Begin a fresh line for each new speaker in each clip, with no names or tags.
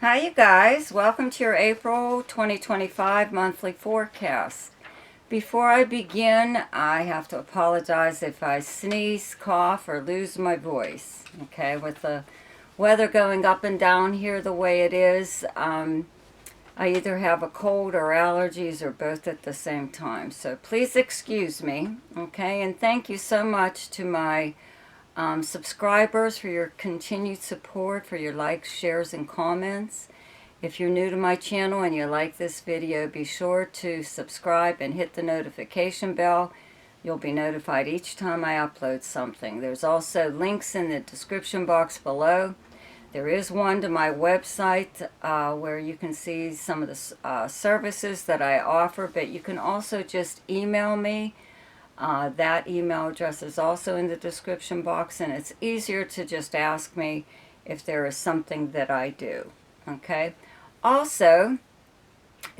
Hi you guys, welcome to your April 2025 monthly forecast. Before I begin, I have to apologize if I sneeze, cough, or lose my voice. Okay, with the weather going up and down here the way it is, I either have a cold or allergies or both at the same time. So please excuse me, okay? And thank you so much to my subscribers for your continued support, for your likes, shares, and comments. If you're new to my channel and you like this video, be sure to subscribe and hit the notification bell. You'll be notified each time I upload something. There's also links in the description box below. There is one to my website where you can see some of the services that I offer, but you can also just email me. That email address is also in the description box, and it's easier to just ask me if there is something that I do. Okay? Also,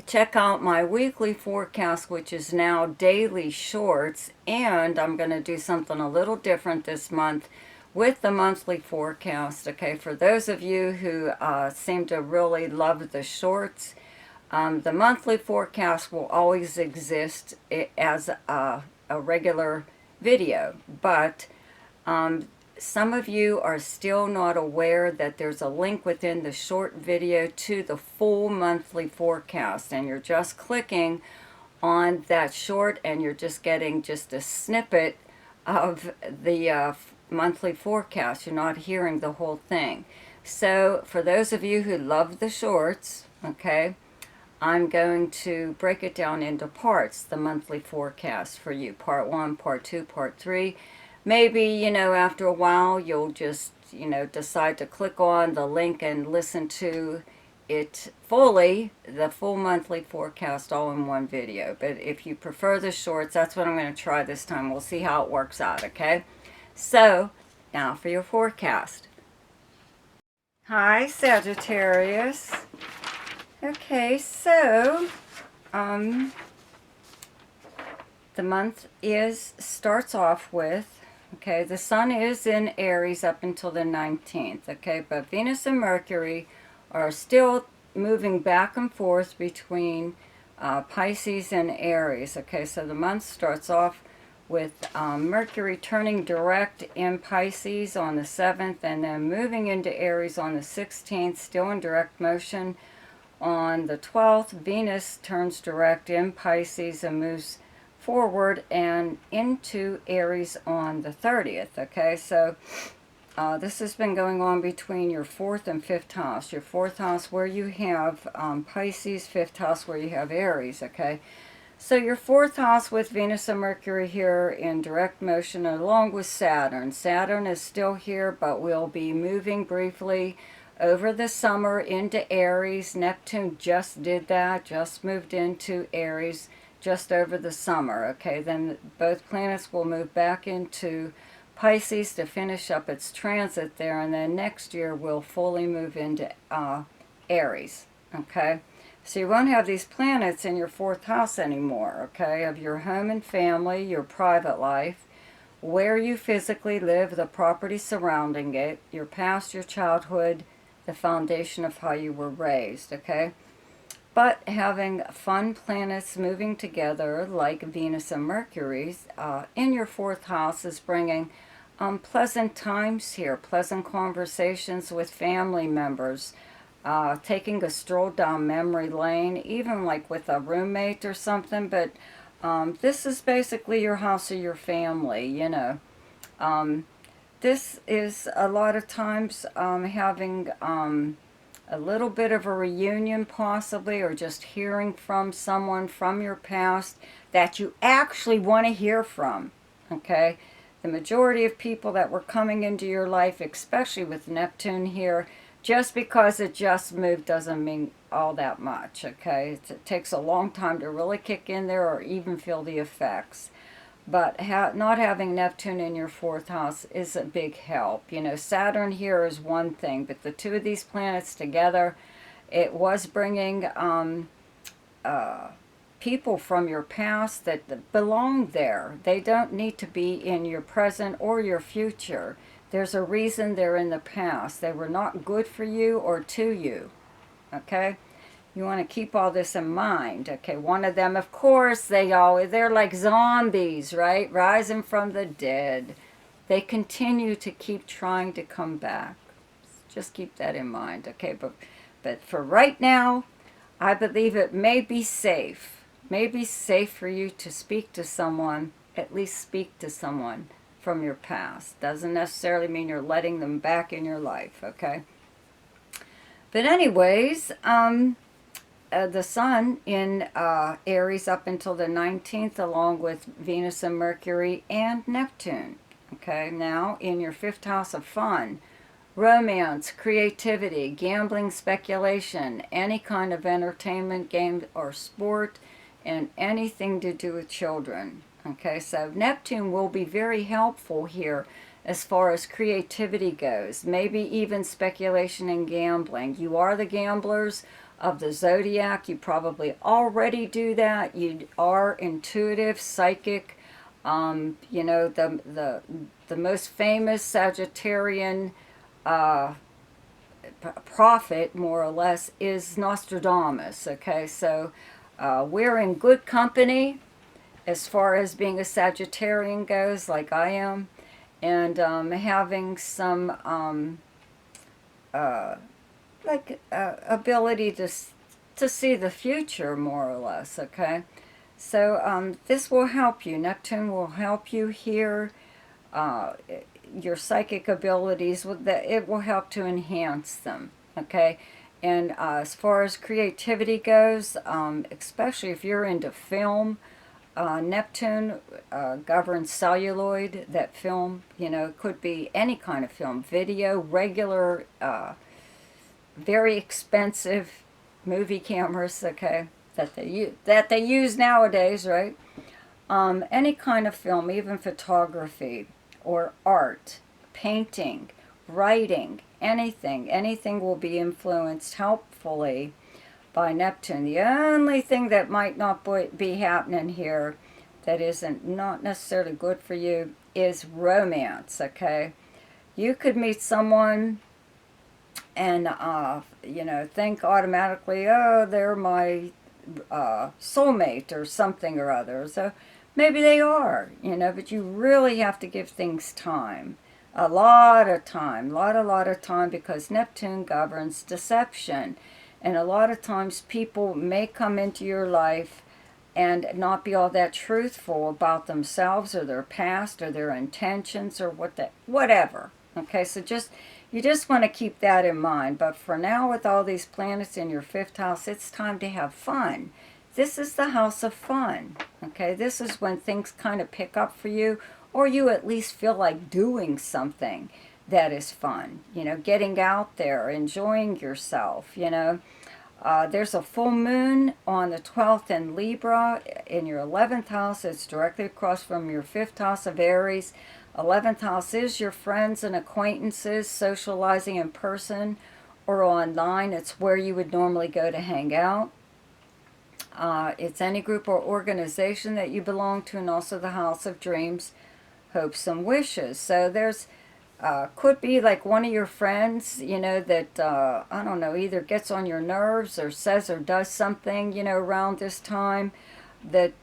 check out my weekly forecast, which is now daily shorts, and I'm going to do something a little different this month with the monthly forecast. Okay, for those of you who seem to really love the shorts, the monthly forecast will always exist as a regular video, but some of you are still not aware that there's a link within the short video to the full monthly forecast, and you're just clicking on that short and you're just getting just a snippet of the monthly forecast. You're not hearing the whole thing. So for those of you who love the shorts, okay, I'm going to break it down into parts, the monthly forecast for you. Part 1, Part 2, Part 3. Maybe, after a while, you'll just, decide to click on the link and listen to it fully, the full monthly forecast all in one video. But if you prefer the shorts, that's what I'm going to try this time. We'll see how it works out, okay? So, now for your forecast. Hi, Sagittarius. Okay, so, the month starts off with, okay, the sun is in Aries up until the 19th, okay, but Venus and Mercury are still moving back and forth between Pisces and Aries, okay, so the month starts off with Mercury turning direct in Pisces on the 7th and then moving into Aries on the 16th, still in direct motion. On the 12th, Venus turns direct in Pisces and moves forward and into Aries on the 30th, okay? So this has been going on between your 4th and 5th house. Your 4th house where you have Pisces, 5th house where you have Aries, okay? So your 4th house with Venus and Mercury here in direct motion along with Saturn. Saturn is still here, but will be moving briefly over the summer into Aries. Neptune just did that, just moved into Aries just over the summer. Okay, then both planets will move back into Pisces to finish up its transit there, and then next year will fully move into Aries. Okay, so you won't have these planets in your 4th house anymore, okay, of your home and family, your private life, where you physically live, the property surrounding it, your past, your childhood, the foundation of how you were raised, okay? But having fun planets moving together like Venus and Mercury in your 4th house is bringing pleasant times here, pleasant conversations with family members, taking a stroll down memory lane, even like with a roommate or something. But this is basically your house or your family, this is a lot of times having a little bit of a reunion possibly, or just hearing from someone from your past that you actually want to hear from, okay? The majority of people that were coming into your life, especially with Neptune here, just because it just moved doesn't mean all that much, okay? It takes a long time to really kick in there or even feel the effects. But not having Neptune in your 4th house is a big help. Saturn here is one thing, but the two of these planets together, it was bringing people from your past that belong there. They don't need to be in your present or your future. There's a reason they're in the past. They were not good for you or to you. okay? You want to keep all this in mind, okay? One of them, of course, they're like zombies, right? Rising from the dead. They continue to keep trying to come back. Just keep that in mind, okay? But for right now, I believe it may be safe. May be safe for you to speak to someone, at least speak to someone from your past. Doesn't necessarily mean you're letting them back in your life, okay? But anyways, the sun in Aries up until the 19th, along with Venus and Mercury and Neptune. Okay, now in your 5th house of fun, romance, creativity, gambling, speculation, any kind of entertainment, game, or sport, and anything to do with children. Okay, so Neptune will be very helpful here as far as creativity goes, maybe even speculation and gambling. You are the gamblers of the Zodiac. You probably already do that. You are intuitive, psychic. You know, the most famous Sagittarian prophet, more or less, is Nostradamus. Okay, so we're in good company as far as being a Sagittarian goes, like I am, and having some ability to see the future, more or less, okay? So this will help you. Neptune will help you here. Your psychic abilities, it will help to enhance them, okay? And as far as creativity goes, especially if you're into film, Neptune governs celluloid, that film, you know, could be any kind of film, video, regular, very expensive movie cameras, okay, that they use nowadays, right? Any kind of film, even photography or art, painting, writing, anything will be influenced helpfully by Neptune. The only thing that might not be happening here that isn't not necessarily good for you is romance, okay? You could meet someone and, you know, think automatically, oh, they're my soulmate or something or other. So maybe they are, you know, but you really have to give things time. A lot of time, lot of time, because Neptune governs deception. And a lot of times people may come into your life and not be all that truthful about themselves or their past or their intentions or whatever. Okay, so you just want to keep that in mind. But for now, with all these planets in your 5th house, it's time to have fun. This is the house of fun. Okay, this is when things kind of pick up for you, or you at least feel like doing something that is fun. You know, getting out there, enjoying yourself, you know. There's a full moon on the 12th in Libra in your 11th house. It's directly across from your 5th house of Aries. 11th house is your friends and acquaintances, socializing in person or online. It's where you would normally go to hang out. It's any group or organization that you belong to, and also the house of dreams, hopes, and wishes. So there's could be like one of your friends, you know, that, I don't know, either gets on your nerves or says or does something, you know, around this time that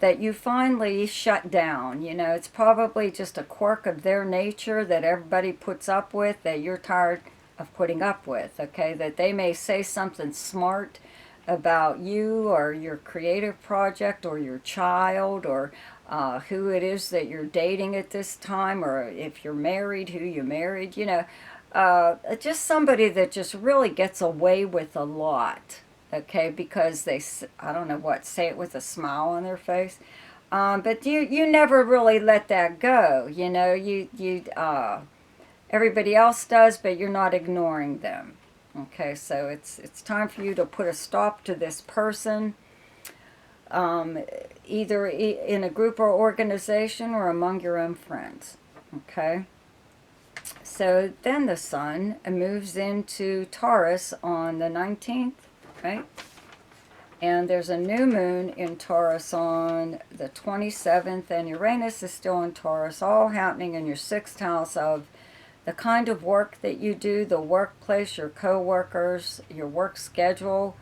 that you finally shut down. You know, it's probably just a quirk of their nature that everybody puts up with, that you're tired of putting up with, okay? That they may say something smart about you or your creative project or your child or who it is that you're dating at this time, or if you're married, who you married, you know. Just somebody that just really gets away with a lot, okay, because they, I don't know what, say it with a smile on their face. But you never really let that go, you know. Everybody else does, but you're not ignoring them. Okay, so it's time for you to put a stop to this person, either in a group or organization or among your own friends. Okay, so then the sun moves into Taurus on the 19th, right? And there's a new moon in Taurus on the 27th, and Uranus is still in Taurus, all happening in your 6th house of the kind of work that you do, the workplace, your co-workers, your work schedule,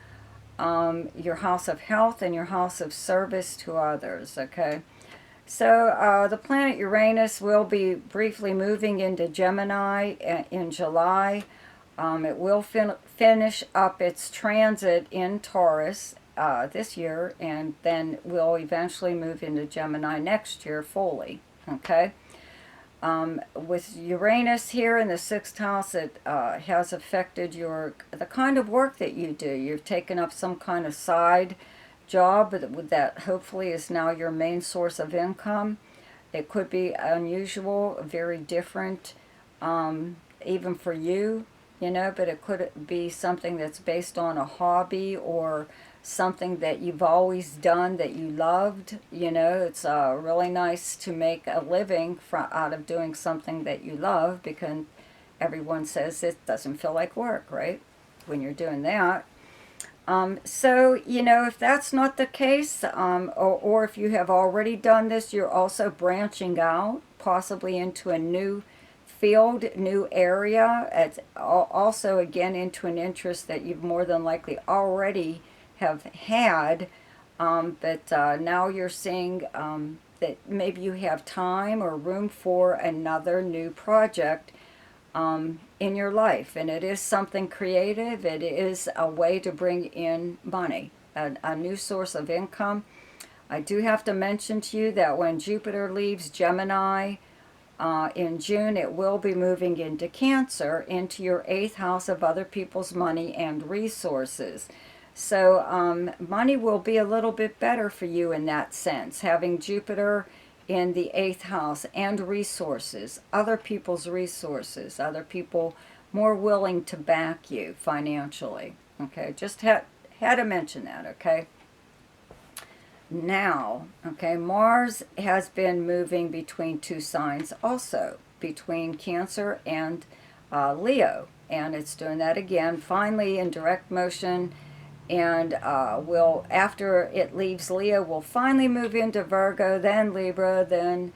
your house of health, and your house of service to others, okay? So the planet Uranus will be briefly moving into Gemini in July. It will finish up its transit in Taurus this year, and then will eventually move into Gemini next year fully, okay? With Uranus here in the 6th house, it has affected the kind of work that you do. You've taken up some kind of side job that hopefully is now your main source of income. It could be unusual, very different, even for you, but it could be something that's based on a hobby or something that you've always done that you loved. It's really nice to make a living out of doing something that you love, because everyone says it doesn't feel like work, right, when you're doing that. So, if that's not the case, or if you have already done this, you're also branching out, possibly into a new field, new area. It's also, again, into an interest that you've more than likely already have had, but now you're seeing that maybe you have time or room for another new project in your life, and it is something creative. It is a way to bring in money, a new source of income. I do have to mention to you that when Jupiter leaves Gemini in June, it will be moving into Cancer, into your 8th house of other people's money and resources. So money will be a little bit better for you in that sense, having Jupiter in the 8th house, and resources, other people's resources, other people more willing to back you financially. Okay, just had to mention that, okay? Now, okay, Mars has been moving between 2 signs also, between Cancer and Leo, and it's doing that again, finally in direct motion, and will, after it leaves Leo, will finally move into Virgo, then Libra, then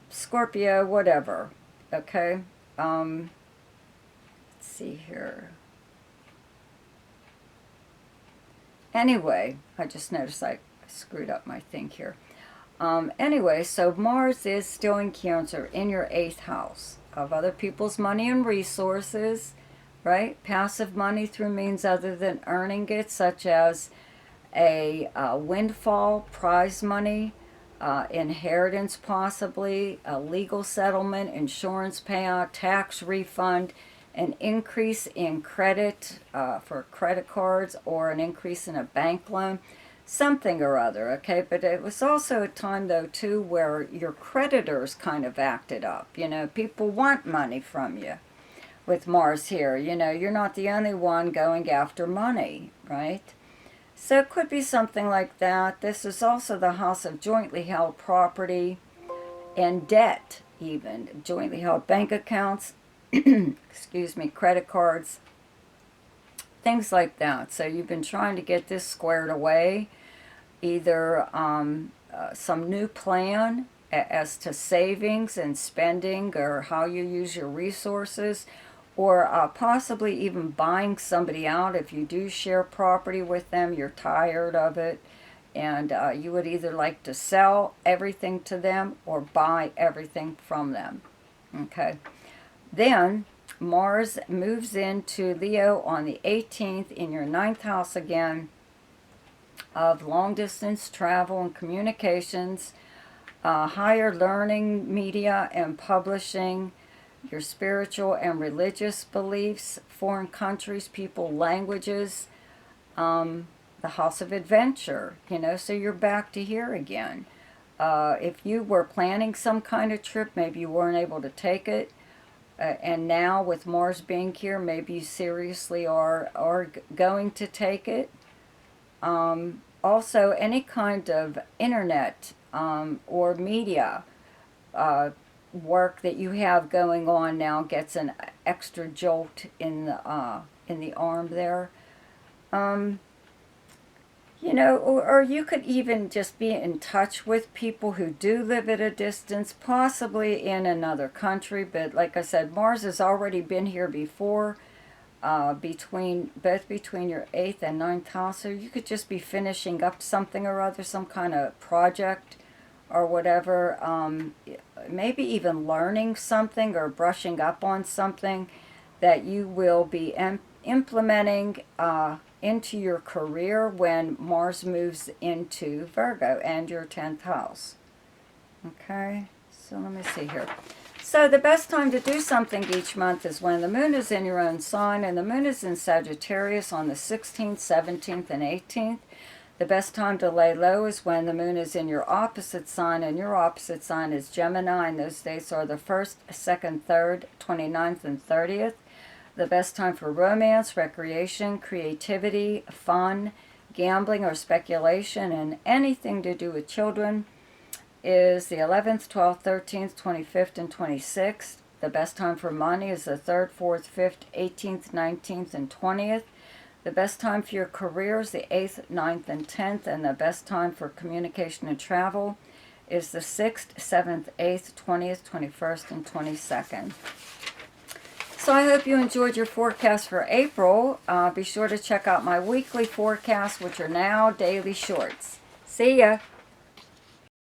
Scorpio, whatever, okay? Let's see here. Anyway, I just noticed I screwed up my thing here. Anyway, so Mars is still in Cancer, in your 8th house of other people's money and resources, right? Passive money through means other than earning it, such as a windfall, prize money, inheritance possibly, a legal settlement, insurance payout, tax refund, an increase in credit for credit cards, or an increase in a bank loan, something or other, okay? But it was also a time, though, too, where your creditors kind of acted up. People want money from you. With Mars here, you're not the only one going after money, right? So it could be something like that. This is also the house of jointly held property and debt, even. Jointly held bank accounts, excuse me, credit cards, things like that. So you've been trying to get this squared away, either some new plan as to savings and spending, or how you use your resources, or possibly even buying somebody out. If you do share property with them, you're tired of it, and you would either like to sell everything to them or buy everything from them, okay? Then Mars moves into Leo on the 18th in your 9th house again, of long-distance travel and communications, higher learning, media and publishing, your spiritual and religious beliefs, foreign countries, people, languages, the house of adventure, so you're back to here again. If you were planning some kind of trip, maybe you weren't able to take it, and now with Mars being here, maybe you seriously are going to take it. Also, any kind of internet or media work that you have going on now gets an extra jolt in the arm there. You know, or you could even just be in touch with people who do live at a distance, possibly in another country. But like I said, Mars has already been here before, between your 8th and 9th house. So you could just be finishing up something or other, some kind of project or whatever. Maybe even learning something or brushing up on something that you will be implementing into your career when Mars moves into Virgo and your 10th house. Okay, so let me see here. So the best time to do something each month is when the moon is in your own sign, and the moon is in Sagittarius on the 16th, 17th, and 18th. The best time to lay low is when the moon is in your opposite sign, and your opposite sign is Gemini, and those dates are the 1st, 2nd, 3rd, 29th, and 30th. The best time for romance, recreation, creativity, fun, gambling, or speculation, and anything to do with children is the 11th, 12th, 13th, 25th, and 26th. The best time for money is the 3rd, 4th, 5th, 18th, 19th, and 20th. The best time for your career is the 8th, 9th, and 10th. And the best time for communication and travel is the 6th, 7th, 8th, 20th, 21st, and 22nd. So I hope you enjoyed your forecast for April. Be sure to check out my weekly forecasts, which are now daily shorts. See ya!